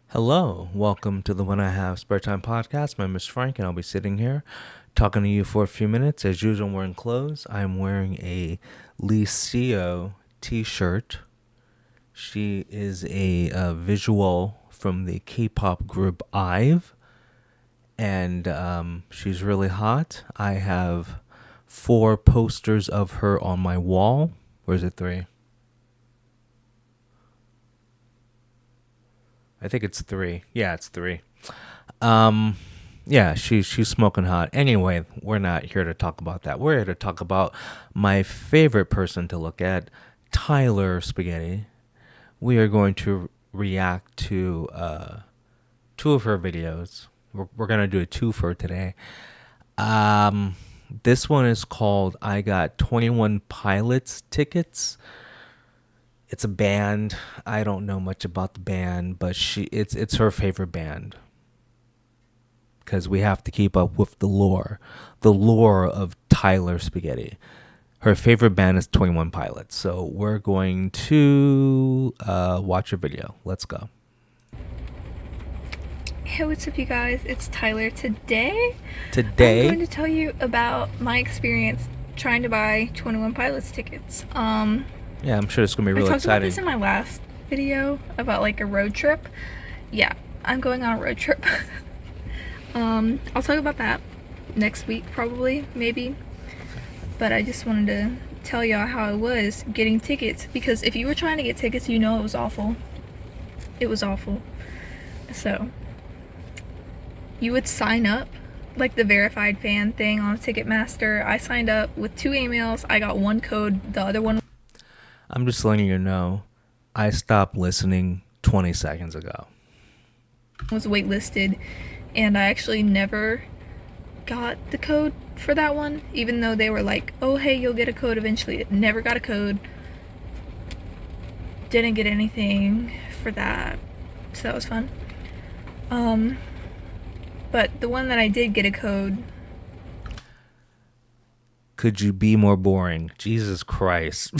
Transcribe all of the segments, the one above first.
Hello, welcome to the When I Have Spare Time podcast. My name is Frank, and I'll be sitting here talking to you for a few minutes. As usual, I'm wearing clothes. I'm wearing a Licio t-shirt. She is a visual from the K-pop group IVE, and she's really hot. I have 4 posters of her on my wall. Or is it 3? I think it's 3. Yeah, it's 3. Um, yeah, she's smoking hot. Anyway, we're not here to talk about that. We're here to talk about my favorite person to look at, Tyler Spaghetti. We are going to react to 2 of her videos. We're gonna do a 2 for today. Um, this one is called "I Got 21 Pilots Tickets." It's a band. I don't know much about the band, but it's her favorite band, because we have to keep up with the lore of Tyler Spaghetti. Her favorite band is 21 Pilots. So we're going to watch her video. Let's go. Hey, what's up, you guys? It's Tyler. Today, I'm Today, going to tell you about my experience trying to buy 21 Pilots tickets. yeah, I'm sure it's going to be I really talked about exciting. this in my last video about like a road trip. Yeah, I'm going on a road trip. I'll talk about that next week, probably, maybe. But I just wanted to tell y'all how it was getting tickets, because if you were trying to get tickets, you know it was awful. It was awful. So, you would sign up, like the verified fan thing on Ticketmaster. I signed up with 2 emails. I got one code. The other one I'm just letting you know, I stopped listening 20 seconds ago. was waitlisted, and I actually never got the code for that one, even though they were like, oh hey, you'll get a code eventually. Never got a code. Didn't get anything for that, so that was fun. But the one that I did get a code, Could you be more boring? Jesus Christ.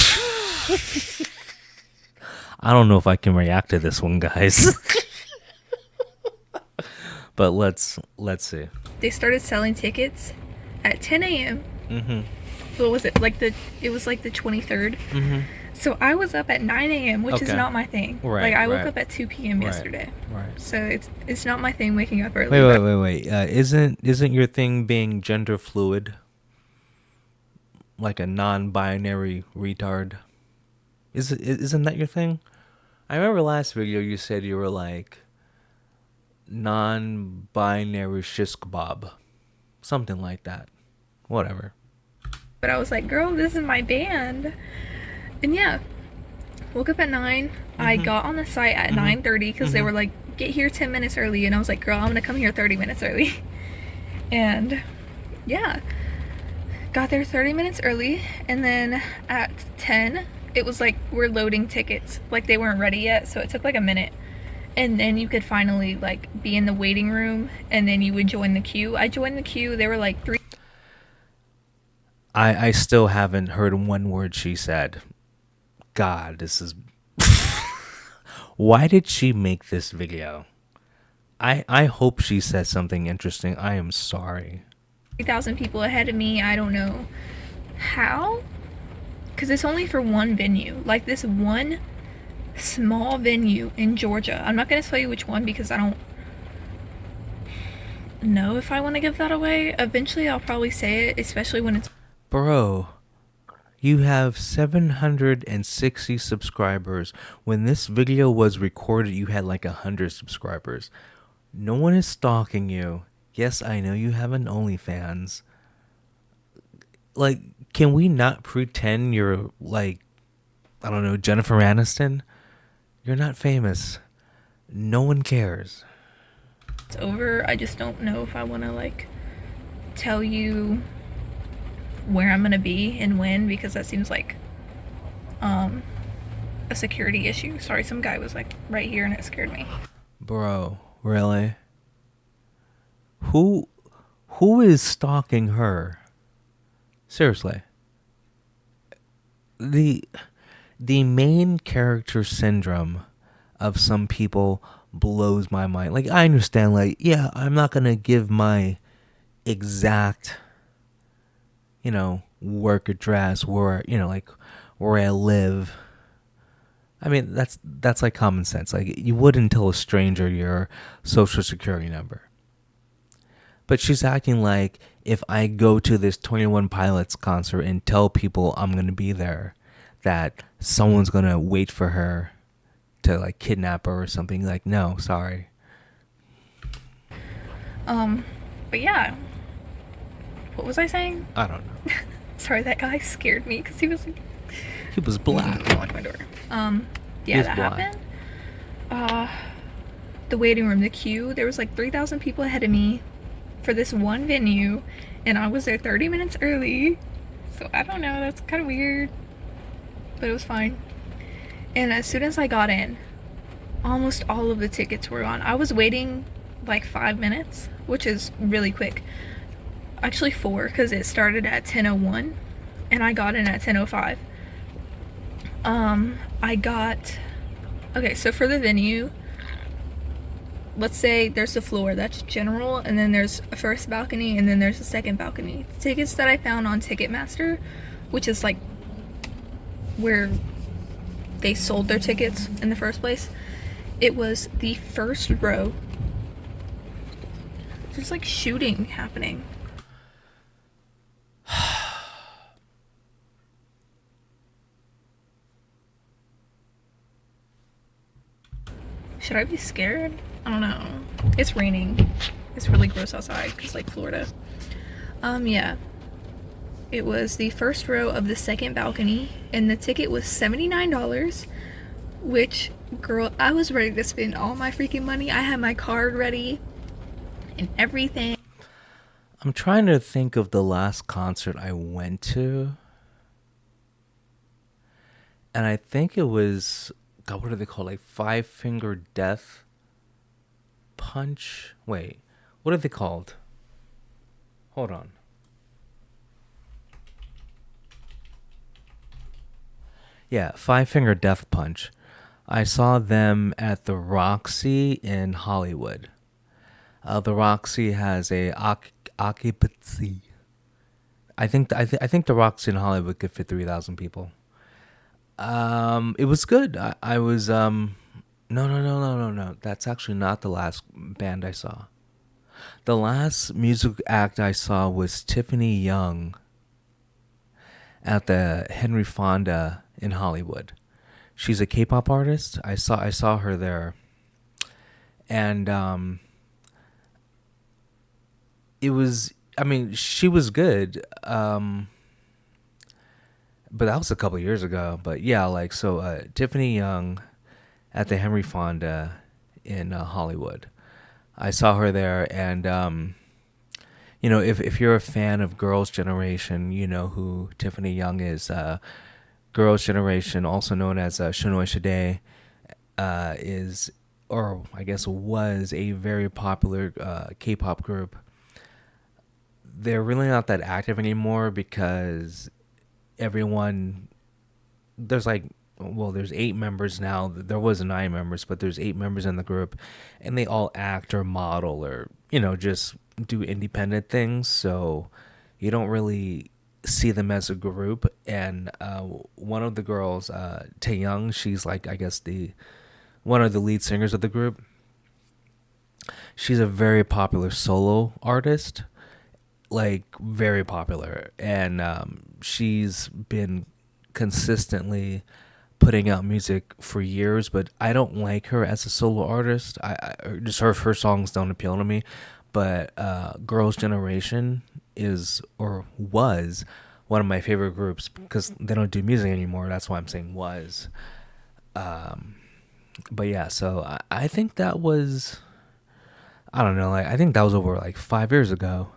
I don't know if I can react to this one, guys. But let's see. they started selling tickets at 10 a.m. Mhm. What was it? It was like the 23rd. Mhm. So I was up at 9 a.m., which is Okay. not my thing. Right, Like I woke right. up at 2 p.m. Right. yesterday. Right. So it's not my thing waking up early. Wait. Isn't your thing being gender fluid? Like a non-binary retard? Isn't that your thing? I remember last video you said you were like non-binary shish kebab, something like that. Whatever. But I was like, girl, this is my band. And yeah, woke up at 9. I got on the site at 9:30 because they were like, get here 10 minutes early. And I was like, girl, I'm going to come here 30 minutes early. And yeah, got there 30 minutes early. And then at 10, it was like, we're loading tickets. Like they weren't ready yet. So it took like a minute. And then you could finally like be in the waiting room, and then you would join the queue. I joined the queue. There were like 3. I still haven't heard one word she said. God, this is... Why did she make this video? I hope she said something interesting. I am sorry. 3,000 people ahead of me. I don't know how, because it's only for one venue, like this one small venue in Georgia. I'm not going to tell you which one because I don't know if I want to give that away. Eventually I'll probably say it, especially when it's... Bro, you have 760 subscribers. When this video was recorded, you had like 100 subscribers. No one is stalking you. Yes, I know you have an OnlyFans. Like, can we not pretend you're like, I don't know, Jennifer Aniston? You're not famous. No one cares. over. I just don't know if I want to like tell you where I'm going to be and when, because that seems like a security issue. Sorry, some guy was like right here and it scared me. Bro, really? Who is stalking her? Seriously. The main character syndrome of some people blows my mind. Like, I understand, like, yeah, I'm not gonna give my exact, work address where, like where I live. I mean, that's like common sense. Like, you wouldn't tell a stranger your social security number. But she's acting like if I go to this 21 Pilots concert and tell people I'm going to be there, that someone's going to wait for her to like kidnap her or something. Like, no, sorry. Um, but yeah, what was I saying? I don't know. Sorry, that guy scared me because he was like, He was black. locked my door. He Yeah, was that black. happened. Uh, the waiting room, the queue, there was like 3,000 people ahead of me for this one venue, and I was there 30 minutes early. So I don't know, that's kind of weird, but it was fine. And as soon as I got in, almost all of the tickets were gone. I was waiting like 5 minutes, which is really quick. Actually, 4, because it started at 10:01, and I got in at 10:05. I got. Okay, so for the venue, let's say there's the floor that's general, and then there's a first balcony, and then there's a second balcony. The tickets that I found on Ticketmaster, which is like where they sold their tickets in the first place, it was the first row. There's like shooting happening. Should I be scared? I don't know. It's raining. It's really gross outside because like Florida. Yeah. It was the first row of the second balcony, and the ticket was $79, which, girl, I was ready to spend all my freaking money. I had my card ready and everything. I'm trying to think of the last concert I went to. And I think it was, God, what are they called? Like Five Finger Death Punch? Wait, what are they called? Hold on. Yeah, Five Finger Death Punch. I saw them at the Roxy in Hollywood. The Roxy has a occupancy. I think the Roxy in Hollywood could fit 3,000 people. It was good. I was no, no, no, no, no, no. That's actually not the last band I saw. The last music act I saw was Tiffany Young at the Henry Fonda in Hollywood. She's a K-pop artist. I saw her there, and it was. I mean, she was good. But that was a couple years ago. But yeah, like so, Tiffany Young at the Henry Fonda in Hollywood. I saw her there, and if you're a fan of Girls' Generation, you know who Tiffany Young is. Girls' Generation, also known as Shinoy Shide, is, or I guess was, a very popular K-pop group. They're really not that active anymore because everyone, there's like, well, there's 8 members now. There was 9 members, but there's 8 members in the group, and they all act or model or just do independent things. So you don't really see them as a group. And one of the girls, Taeyoung, she's like, I guess, the one of the lead singers of the group. She's a very popular solo artist, like very popular, and she's been consistently putting out music for years. But I don't like her as a solo artist. I just her songs don't appeal to me. But Girls' Generation is, or was, one of my favorite groups because they don't do music anymore. That's why I'm saying was. But yeah, so I think that was, I don't know, like I think that was over like 5 years ago.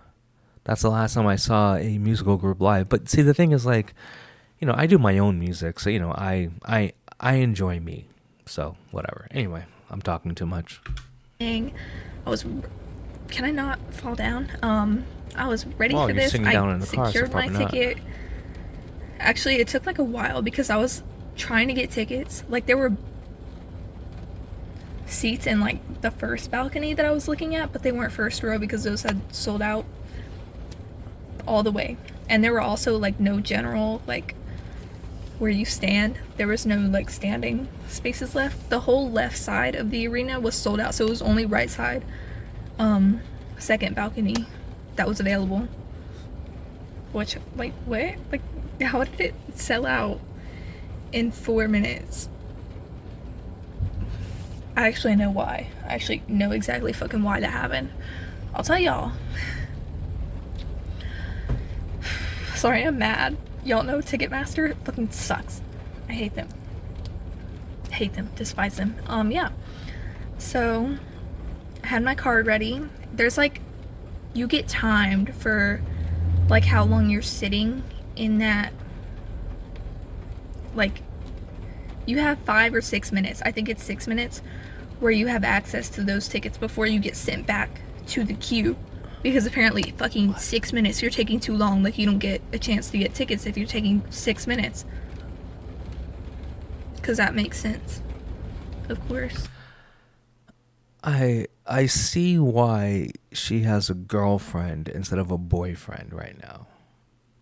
That's the last time I saw a musical group live. But see, the thing is, like, I do my own music, so I enjoy me. So whatever. Anyway, I'm talking too much. I was. Can I not fall down? I was ready Well, for you're this. sitting down in the car, so secured my probably not. ticket. Actually, it took like a while because I was trying to get tickets. Like there were seats in like the first balcony that I was looking at, but they weren't first row because those had sold out all the way. And there were also like no general, like where you stand. There was no like standing spaces left. The whole left side of the arena was sold out, so it was only right side, second balcony that was available. Which, like, what? Like, how did it sell out in 4 minutes? I actually know why. I actually know exactly fucking why that happened. I'll tell y'all. Sorry, I'm mad. Y'all know Ticketmaster fucking sucks. I hate them. Hate them. Despise them. Yeah. So, I had my card ready. There's like, you get timed for like how long you're sitting in that, like, you have 5 or 6 minutes, I think it's 6 minutes, where you have access to those tickets before you get sent back to the queue, because apparently fucking 6 minutes, you're taking too long. Like, you don't get a chance to get tickets if you're taking 6 minutes, because that makes sense, of course. I see why she has a girlfriend instead of a boyfriend right now,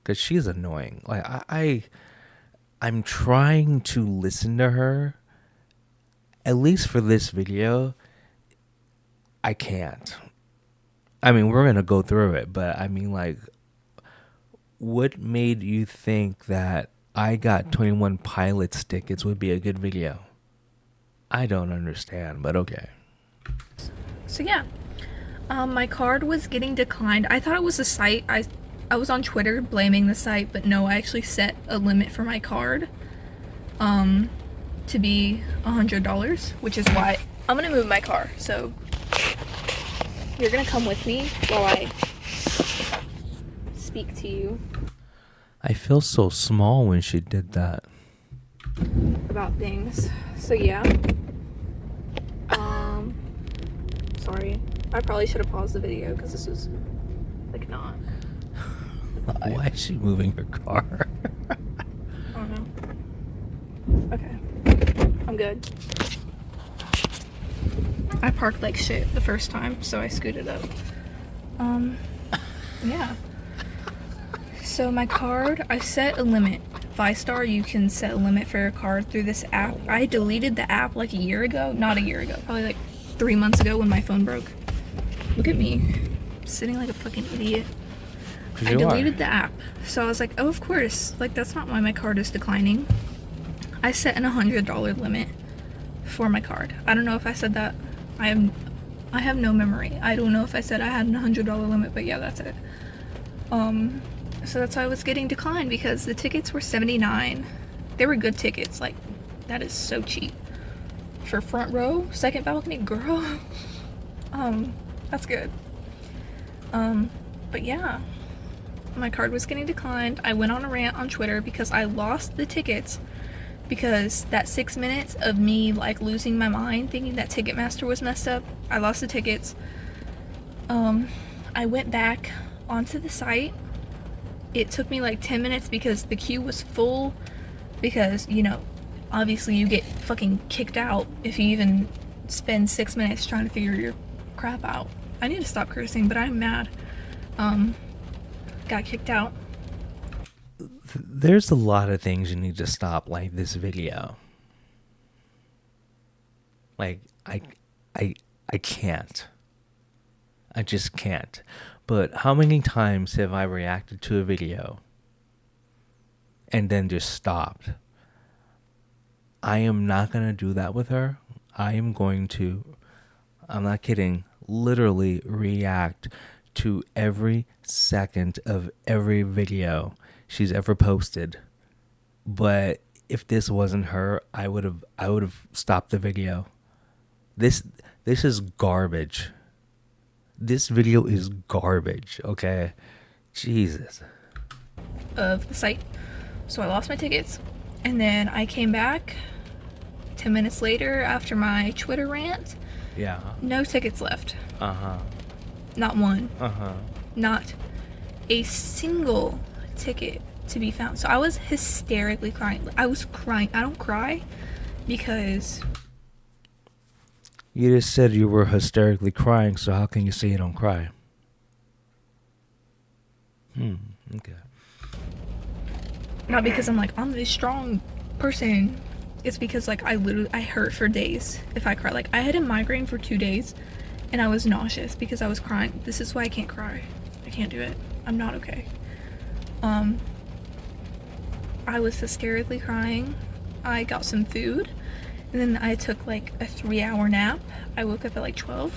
because she's annoying. Like I'm trying to listen to her. At least for this video, I can't. I mean, we're gonna go through it, but I mean, like, what made you think that I Got 21 Pilots tickets would be a good video? I don't understand, but okay. So yeah, my card was getting declined. I thought it was the site. I was on Twitter blaming the site, but no, I actually set a limit for my card to be $100, which is why I'm gonna move my car. So you're gonna come with me while I speak to you I feel so small when she did that. about things. So yeah. Sorry. I probably should have paused the video because this was like not. Why is she moving her car? I don't know. Okay. I'm good. I parked like shit the first time, so I scooted up. Yeah. So my card, I set a limit. ViStar, you can set a limit for your card through this app. I deleted the app like a year ago. Not a year ago. Probably like 3 months ago when my phone broke. Look at me. Sitting like a fucking idiot. I deleted the app. So I was like, oh, of course. Like, that's not why my card is declining. I set an $100 limit for my card. I don't know if I said that. I have no memory. I don't know if I said I had an $100 limit, but yeah, that's it. So that's why I was getting declined, because the tickets were $79. They were good tickets. Like, that is so cheap. For front row, second balcony, girl. That's good. But yeah. My card was getting declined. I went on a rant on Twitter because I lost the tickets, because that 6 minutes of me like losing my mind thinking that Ticketmaster was messed up, I lost the tickets. I went back onto the site. It took me like 10 minutes because the queue was full, because, you know, obviously you get fucking kicked out if you even spend 6 minutes trying to figure your crap out. I need to stop cursing, but I'm mad. Got kicked out. There's a lot of things you need to stop, like this video. Like, I can't. I just can't. But how many times have I reacted to a video and then just stopped? I am not going to do that with her. I am going to, I'm not kidding, literally react to every second of every video she's ever posted. But if this wasn't her, I would have stopped the video. This is garbage. This video is garbage, okay? Jesus. Of the site. So I lost my tickets, and then I came back 10 minutes later after my Twitter rant. Yeah. No tickets left. Uh-huh. Not one. Uh-huh. Not a single ticket to be found. So I was hysterically crying. I was crying. I don't cry because You just said you were hysterically crying, so how can you say you don't cry? Okay. Not because I'm this strong person. It's because like I hurt for days if I cry. Like I had a migraine for 2 days and I was nauseous because I was crying. This is why I can't cry. I can't do it. I'm not okay. I was hysterically crying. I got some food and then I took like a 3-hour nap. I woke up at like 12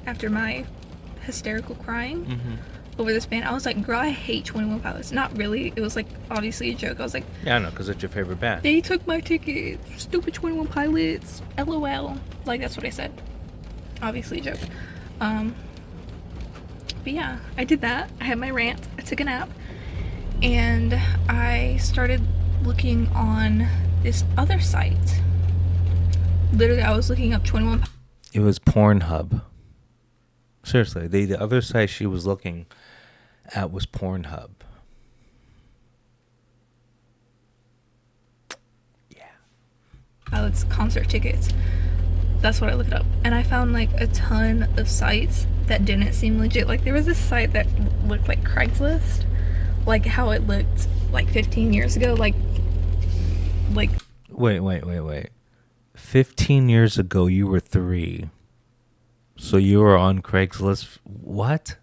after my hysterical crying over this band. I was like, girl, I hate 21 Pilots. Not really. It was like obviously a joke. I was like, Yeah, I know, because it's your favorite band. they took my ticket. Stupid 21 Pilots. LOL. Like that's what I said. Obviously a joke. But yeah, I did that. I had my rant. I took a nap. And I started looking on this other site. Literally, I was looking up 21. It was Pornhub. Seriously, the other site she was looking at was Pornhub. Yeah. Pilots concert tickets. That's what I looked up. And I found like a ton of sites that didn't seem legit. Like there was this site that looked like Craigslist. Like how it looked like 15 years ago. Like Wait. 15 years ago, you were 3. So you were on Craigslist. What?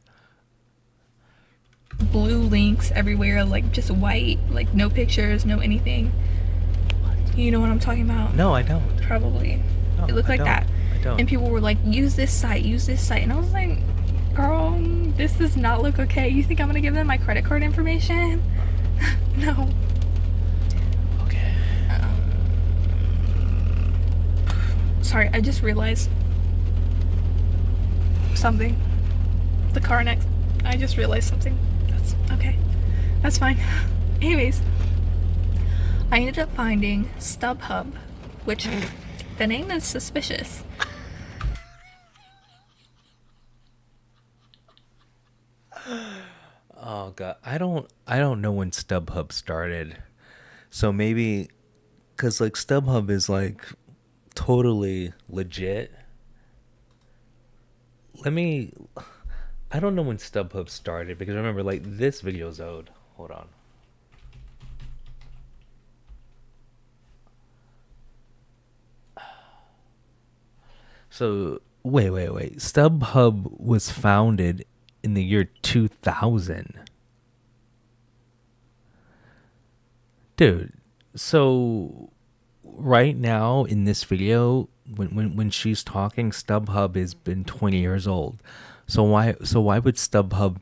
blue links everywhere, like just white, like no pictures, no anything. What? You know what I'm talking about? No, I don't. Probably. No, It looked like that. I don't. And people were like, use this site. And I was like, girl, this does not look okay. You think I'm gonna give them my credit card information? No. Okay. Sorry, I just realized something. The car next. I just realized something. That's okay. That's fine. Anyways, I ended up finding StubHub, which the name is suspicious. Oh god, I don't know when StubHub started. So maybe cuz like StubHub is like totally legit. Let me I don't know when StubHub started because remember like this video's old. Hold on. So wait. StubHub was founded in the year 2000. Dude, so right now in this video, when she's talking, StubHub has been 20 years old. So why would StubHub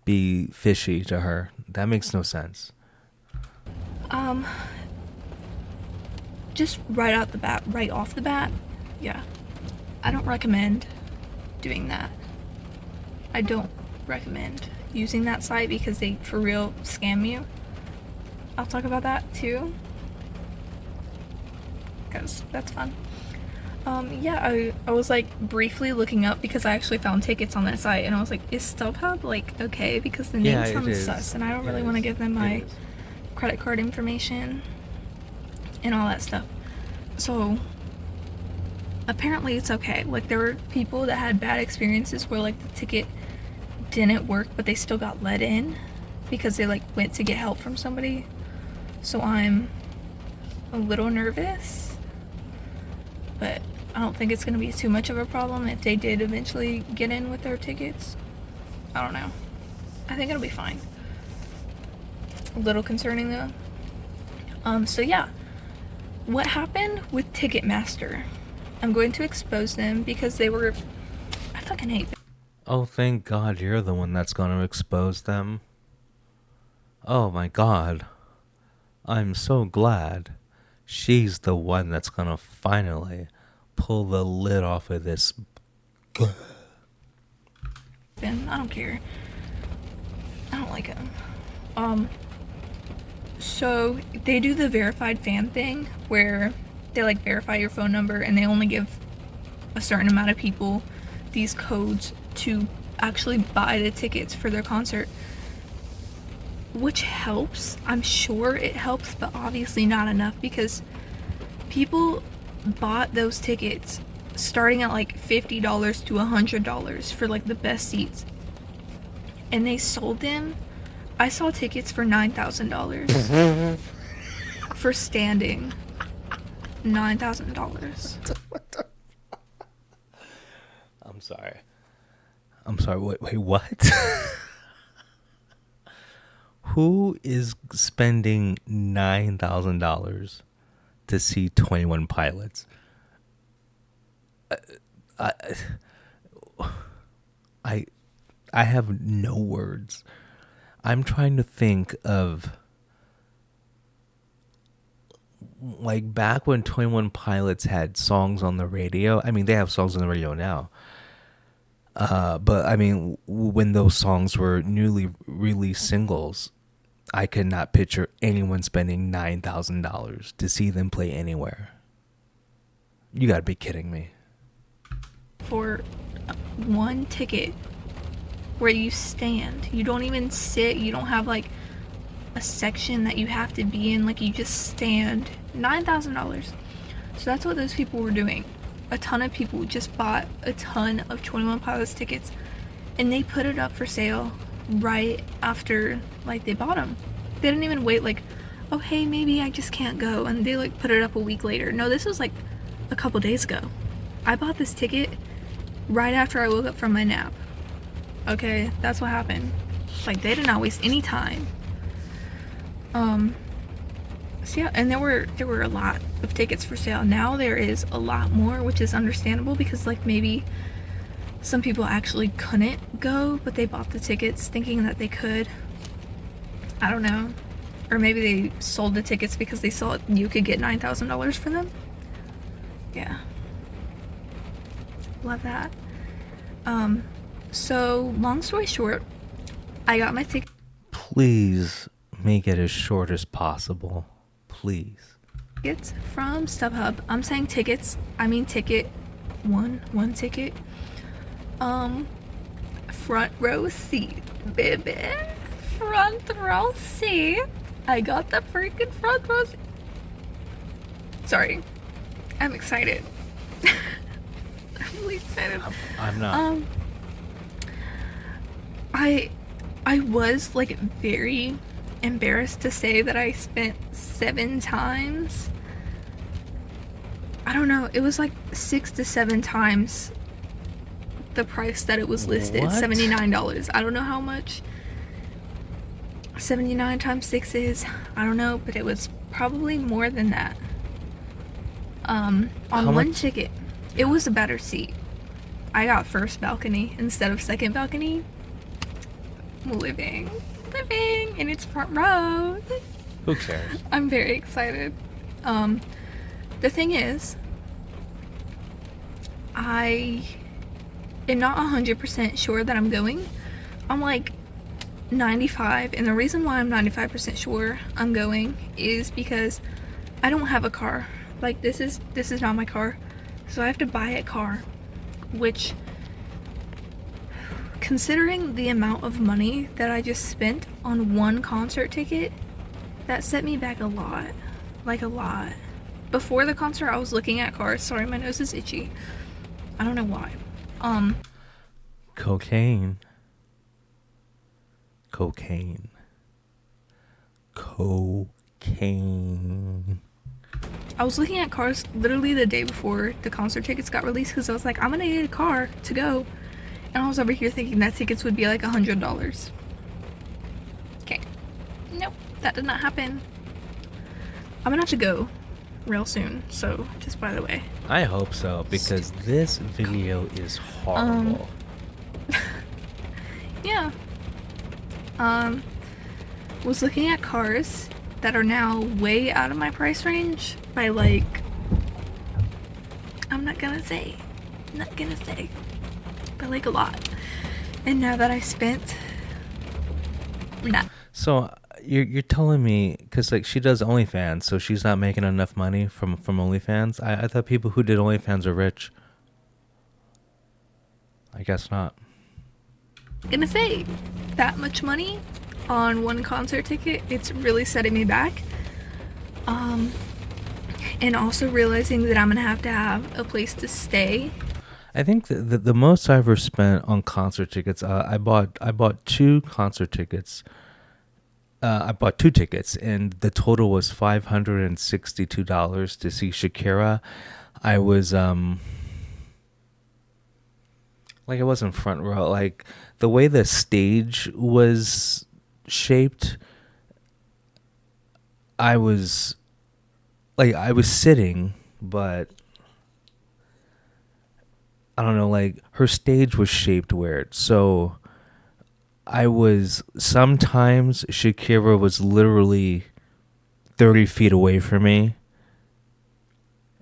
be fishy to her? That makes no sense. Just right off the bat, yeah. I don't recommend doing that. I don't recommend using that site because they for real scam you. I'll talk about that too, because that's fun. Yeah, I was like briefly looking up because I actually found tickets on that site and I was like, is StubHub like okay? Because the name sounds sus and I don't really want to give them my credit card information and all that stuff. So apparently it's okay. Like there were people that had bad experiences where like the ticket didn't work but they still got let in because they like went to get help from somebody. So I'm a little nervous, but I don't think it's gonna be too much of a problem if they did eventually get in with their tickets. I don't know. I think it'll be fine. A little concerning though. So yeah, what happened with Ticketmaster? I'm going to expose them because they were. I fucking hate them. Oh, thank God you're the one that's going to expose them. Oh my God. I'm so glad she's the one that's going to finally pull the lid off of this. I don't care. I don't like them. So they do the verified fan thing where they like verify your phone number and they only give a certain amount of people these codes to actually buy the tickets for their concert, which helps. I'm sure it helps, but obviously not enough because people bought those tickets starting at like $50 to $100 for like the best seats, and they sold them. I saw tickets for $9,000 for standing. $9,000. I'm sorry. Wait, what? Who is spending $9,000 to see 21 Pilots? I, I I have no words. I'm trying to think of like back when 21 Pilots had songs on the radio. I mean, they have songs on the radio now. But I mean, when those songs were newly released singles, I could not picture anyone spending $9,000 to see them play anywhere. You gotta be kidding me. For one ticket where you stand, you don't even sit, you don't have like a section that you have to be in, like you just stand. $9,000. So that's what those people were doing. A ton of people just bought a ton of 21 Pilots tickets, and they put it up for sale right after like they bought them. They didn't even wait like, oh hey, maybe I just can't go, and they like put it up a week later. No, this was like a couple days ago. I bought this ticket right after I woke up from my nap. Okay, that's what happened. Like, they did not waste any time. So yeah, and there were a lot of tickets for sale. Now there is a lot more, which is understandable because like maybe some people actually couldn't go, but they bought the tickets thinking that they could. I don't know. Or maybe they sold the tickets because they saw you could get $9,000 for them. Yeah. Love that. So long story short, I got my ticket. Please make it as short as possible. Please. Tickets from StubHub. I'm saying tickets. I mean ticket. One ticket. Front row seat, baby. Front row seat. I got the freaking front row seat. Sorry. I'm excited. I'm really excited. I'm not. I was like very embarrassed to say that I spent 7 times. I don't know, it was like 6 to 7 times the price that it was listed. What? $79. I don't know how much 79 times 6 is. I don't know, but it was probably more than that. On How one much? ticket, it was a better seat. I got first balcony instead of second balcony. Living in its front row. Who cares? I'm very excited. The thing is, I am not 100% sure that I'm going. I'm like 95, and the reason why I'm 95% sure I'm going is because I don't have a car. Like, this is not my car, so I have to buy a car, which, considering the amount of money that I just spent on one concert ticket, that set me back a lot. Like, a lot. Before the concert, I was looking at cars. Sorry, my nose is itchy. I don't know why. Cocaine. I was looking at cars literally the day before the concert tickets got released because I was like, I'm gonna need a car to go. And I was over here thinking that tickets would be like $100. Okay. Nope, that did not happen. I'm gonna have to go real soon, so just by the way. I hope so, because this video is horrible. Yeah. Was looking at cars that are now way out of my price range by like, I'm not gonna say, but like a lot. And now that I spent So you're telling me, because like she does OnlyFans, so she's not making enough money from OnlyFans? I thought people who did OnlyFans are rich. I guess not. gonna say that much money on one concert ticket, it's really setting me back. And also realizing that I'm gonna have to have a place to stay. I think the most I ever spent on concert tickets, I bought two concert tickets. I bought two tickets, and the total was $562 to see Shakira. I was like, I wasn't front row. Like, the way the stage was shaped, I was I was sitting, but I don't know, like, her stage was shaped weird. So I was, sometimes Shakira was literally 30 feet away from me,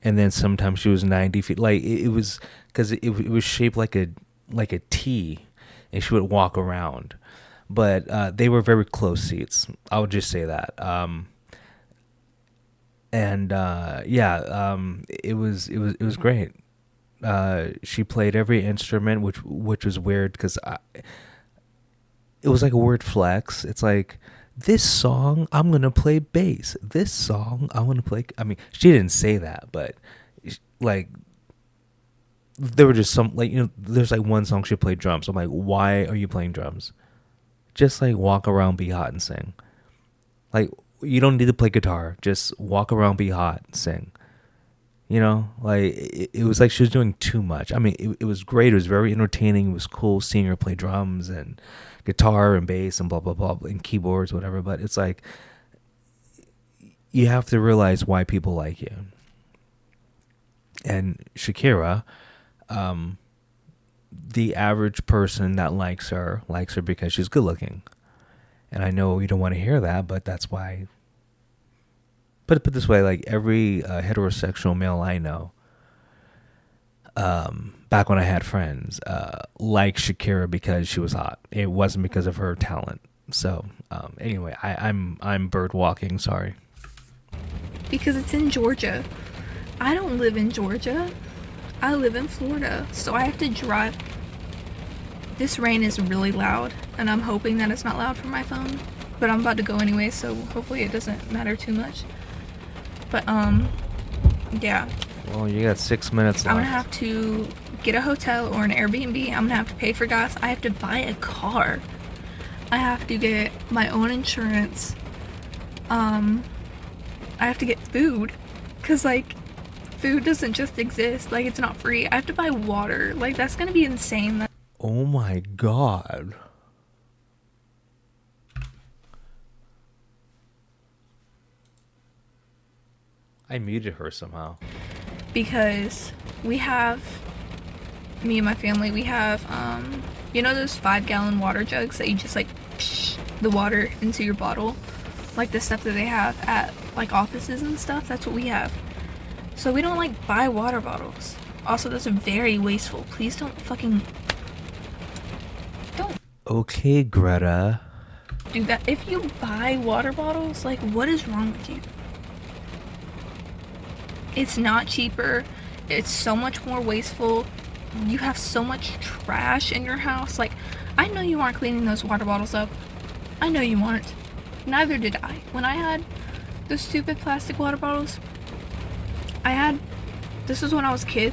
and then sometimes she was 90 feet. Like, it was, because it was shaped like a T, and she would walk around. But they were very close seats. I would just say that. It was great. She played every instrument, which was weird because it was like a word flex. It's like, this song I'm gonna play bass. This song I'm gonna play. I mean, she didn't say that, but like, there were just some, like, there's like one song she played drums. I'm like, why are you playing drums? Just like walk around, be hot, and sing. Like, you don't need to play guitar. Just walk around, be hot, sing. Like, it was like she was doing too much. I mean, it was great. It was very entertaining. It was cool seeing her play drums and guitar and bass and blah, blah, blah, and keyboards, whatever. But it's like, you have to realize why people like you. And Shakira, the average person that likes her because she's good looking. And I know you don't want to hear that, but that's why. Put it this way, like, every heterosexual male I know, back when I had friends, liked Shakira because she was hot. It wasn't because of her talent. So anyway, I'm bird walking. Sorry. Because it's in Georgia. I don't live in Georgia. I live in Florida, so I have to drive. This rain is really loud, and I'm hoping that it's not loud for my phone. But I'm about to go anyway, so hopefully it doesn't matter too much. But yeah. Well, you got 6 minutes left. I'm gonna have to get a hotel or an Airbnb. I'm gonna have to pay for gas. I have to buy a car. I have to get my own insurance. I have to get food, cause like, food doesn't just exist. Like, it's not free. I have to buy water. Like, that's gonna be insane. Oh my god. I muted her somehow. Because me and my family, we have, those 5-gallon water jugs that you just like psh, the water into your bottle? Like the stuff that they have at like offices and stuff, that's what we have. So we don't like buy water bottles. Also, those are very wasteful. Please don't Okay, Greta. do that. If you buy water bottles, like, what is wrong with you? It's not cheaper. It's so much more wasteful. You have so much trash in your house. Like, I know you aren't cleaning those water bottles up. I know you aren't. Neither did I. When I had the stupid plastic water bottles, this was when I was a kid.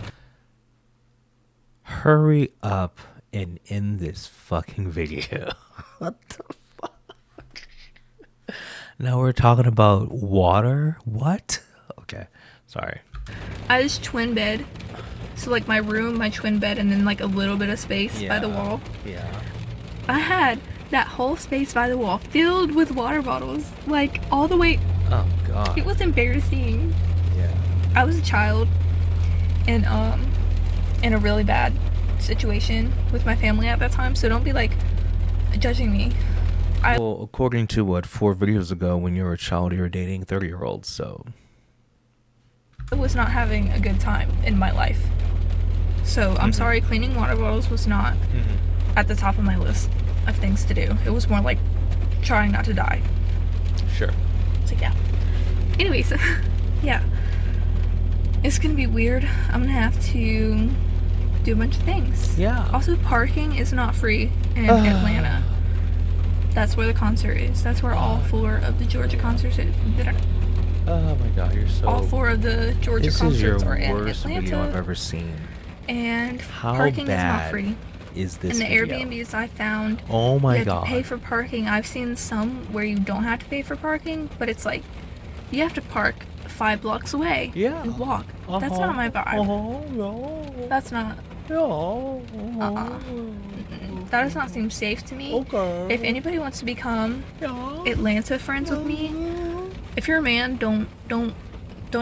Hurry up and end this fucking video. What the fuck? Now we're talking about water? What? Okay, sorry. I had this twin bed. So like my room, my twin bed, and then like a little bit of space by the wall. Yeah. I had that whole space by the wall filled with water bottles. Like, all the way. Oh god. It was embarrassing. Yeah. I was a child and in a really bad situation with my family at that time, so don't be like judging me. Well, according to what, 4 videos ago, when you were a child, you were dating 30-year-olds, so I was not having a good time in my life. So I'm sorry, cleaning water bottles was not at the top of my list of things to do. It was more like trying not to die. Sure. So yeah. Anyways, yeah. It's gonna be weird. I'm gonna have to do a bunch of things. Yeah. Also, parking is not free in Atlanta. That's where the concert is. That's where all 4 of the Georgia concerts Oh my god, you're All so. 4 of the Georgia This is your concerts are in worst video I've Atlanta, ever seen. and How parking is not bad free. is And this the video? Airbnbs I found, Oh you my have to pay god. for parking. I've seen some where you don't have to pay for parking, but it's like you have to park 5 blocks away Yeah. and walk. Uh-huh. That's not my vibe. No. That's not. No. That does not seem safe to me. Okay. If anybody wants to become Yeah. Atlanta friends with me, if you're a man, don't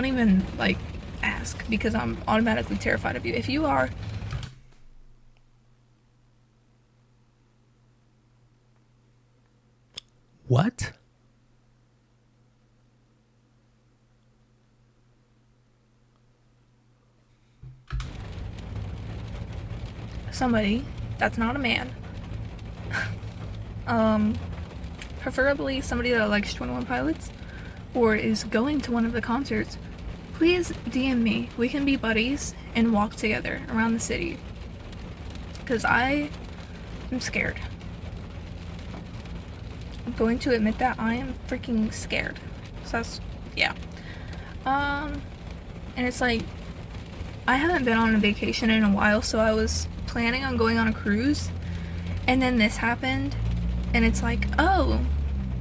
even like ask, because I'm automatically terrified of you. If you are, What? somebody that's not a man, preferably somebody that likes 21 Pilots or is going to one of the concerts, please DM me. We can be buddies and walk together around the city, because I am scared. I'm going to admit that I am freaking scared. So that's, yeah. And it's like, I haven't been on a vacation in a while, so I was planning on going on a cruise, and then this happened, and it's like, oh,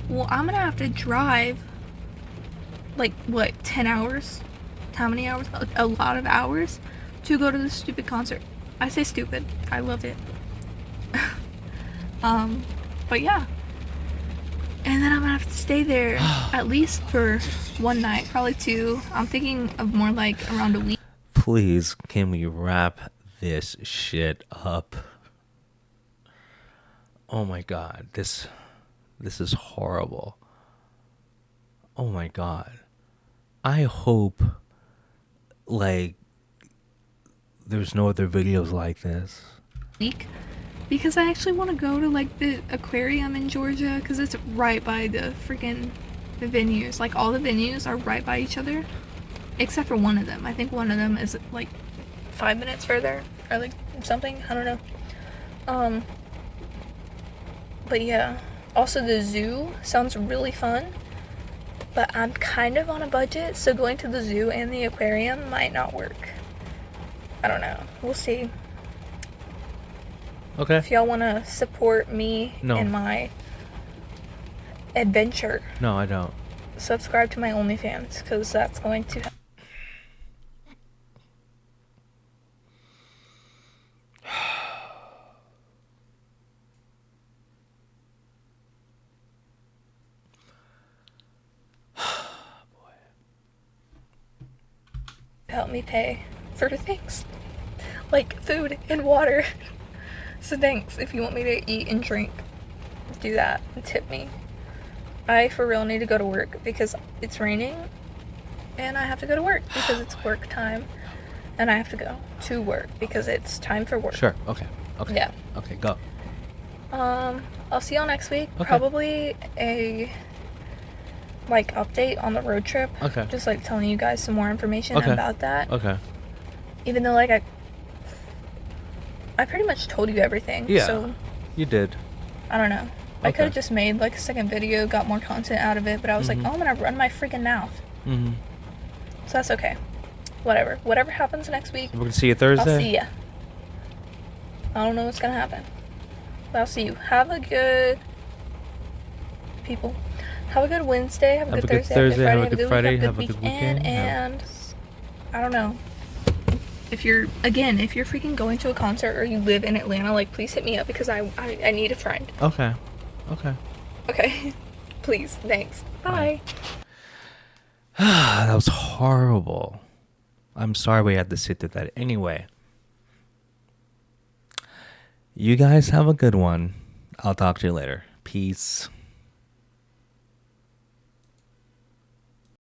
well, I'm gonna have to drive, like, what, 10 hours? How many hours? A lot of hours to go to this stupid concert. I say stupid. I love it. But yeah. And then I'm gonna have to stay there at least for one night, probably 2. I'm thinking of more like around a week. Please, can we wrap this shit up? Oh my god, this is horrible. Oh my god. I hope like there's no other videos like this. Week, because I actually want to go to like the aquarium in Georgia, because it's right by the freaking the venues. Like, all the venues are right by each other, except for one of them. I think one of them is like 5 minutes further, or like something. I don't know. But yeah. Also, the zoo sounds really fun, but I'm kind of on a budget, so going to the zoo and the aquarium might not work. I don't know. We'll see. Okay. If y'all want to support me No. in my adventure, No, I don't. subscribe to my OnlyFans, because that's going to help. Help me pay for things like food and water. So thanks. If you want me to eat and drink, do that and tip me. I for real need to go to work because it's raining, and I have to go to work because it's work time, and I have to go to work because it's time for work. Sure. Okay. Okay. Yeah. Okay, go. I'll see y'all next week. Okay. Probably a like update on the road trip. Okay. Just like telling you guys some more information Okay. about that. Okay. Even though like I pretty much told you everything. Yeah. So You did. I don't know. I Okay. could have just made like a second video, got more content out of it, but I was like, oh, I'm gonna run my freaking mouth. Mm-hmm. So that's okay. Whatever happens next week, We're gonna see you Thursday. I'll see ya. I don't know what's gonna happen, but I'll see you. Have a good people. Have a good Wednesday. Have a good Thursday. Have a good Friday. Have a good weekend. And I don't know. If you're freaking going to a concert or you live in Atlanta, like, please hit me up because I need a friend. Okay. Okay. Okay. Please. Thanks. Bye. That was horrible. I'm sorry we had to sit through that. Anyway, you guys have a good one. I'll talk to you later. Peace.